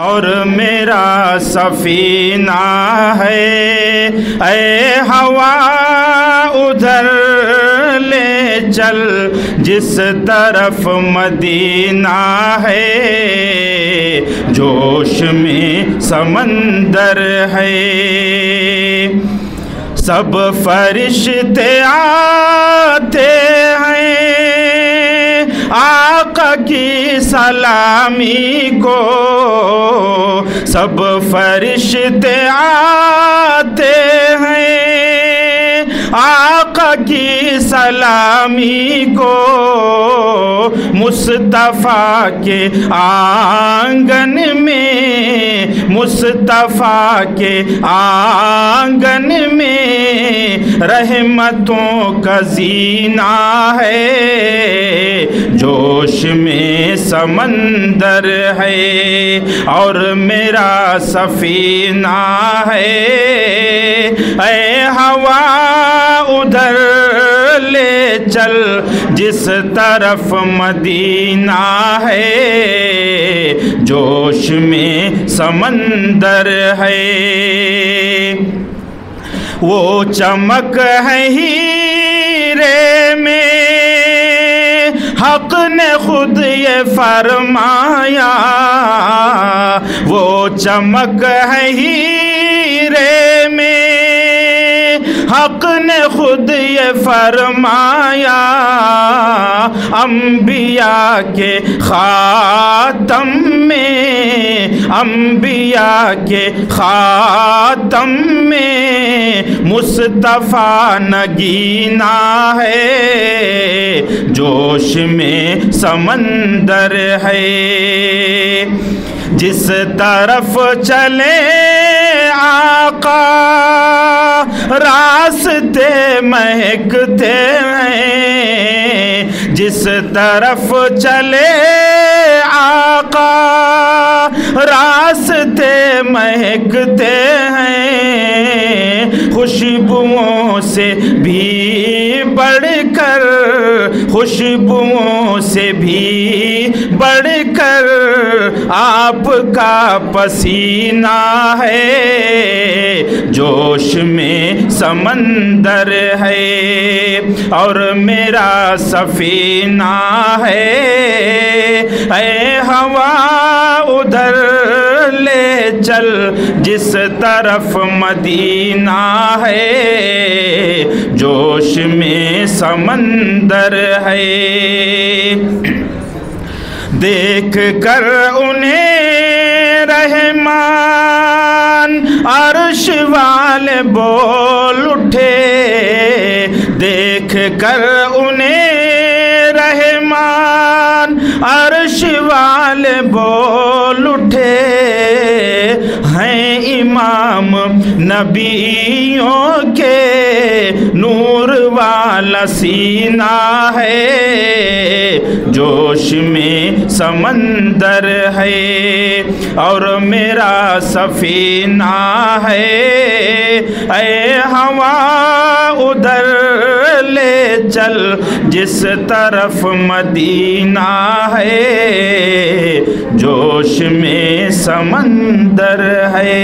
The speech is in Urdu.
اور میرا سفینہ ہے اے ہوا ادھر لے چل جس طرف مدینہ ہے، جوش میں سمندر ہے، سب فرشتے آتے ہیں آقا کی سلامی کو، سب فرشتے آتے ہیں آقا کی سلامی کو، مصطفیٰ کے آنگن میں، مصطفیٰ کے آنگن میں رحمتوں کا زینہ ہے، جوش میں سمندر ہے، اور میرا سفینہ ہے اے ہوا ادھر لے چل جس طرف مدینہ ہے، جوش میں سمندر ہے، وہ چمک ہے ہیرے میں، حق نے خود یہ فرمایا، وہ چمک ہے ہیرے میں، حق نے خود یہ فرمایا، انبیاء کے خاتم میں، انبیاء کے خاتم میں مصطفیٰ نگینہ ہے، جوش میں سمندر ہے، جس طرف چلے آقا راستے مہکتے ہیں، جس طرف چلے آقا راستے مہکتے ہیں، خوشبوؤں سے بھی بڑھ کر، خوشبوؤں سے بھی بڑھ کر آپ کا پسینہ ہے، جوش میں سمندر ہے، اور میرا سفینہ ہے اے ہوا ادھر لے چل جس طرف مدینہ ہے، جوش میں سمندر ہے، دیکھ کر انہیں رحمان عرش والے بول اٹھے، دیکھ کر انہیں رحمان عرش والے بول اٹھے، ہیں امام نبیوں کے نور والا سینہ ہے، جوش میں سمندر ہے، اور میرا سفینہ ہے اے ہوا ادھر لے چل جس طرف مدینہ ہے، جوش میں سمندر ہے۔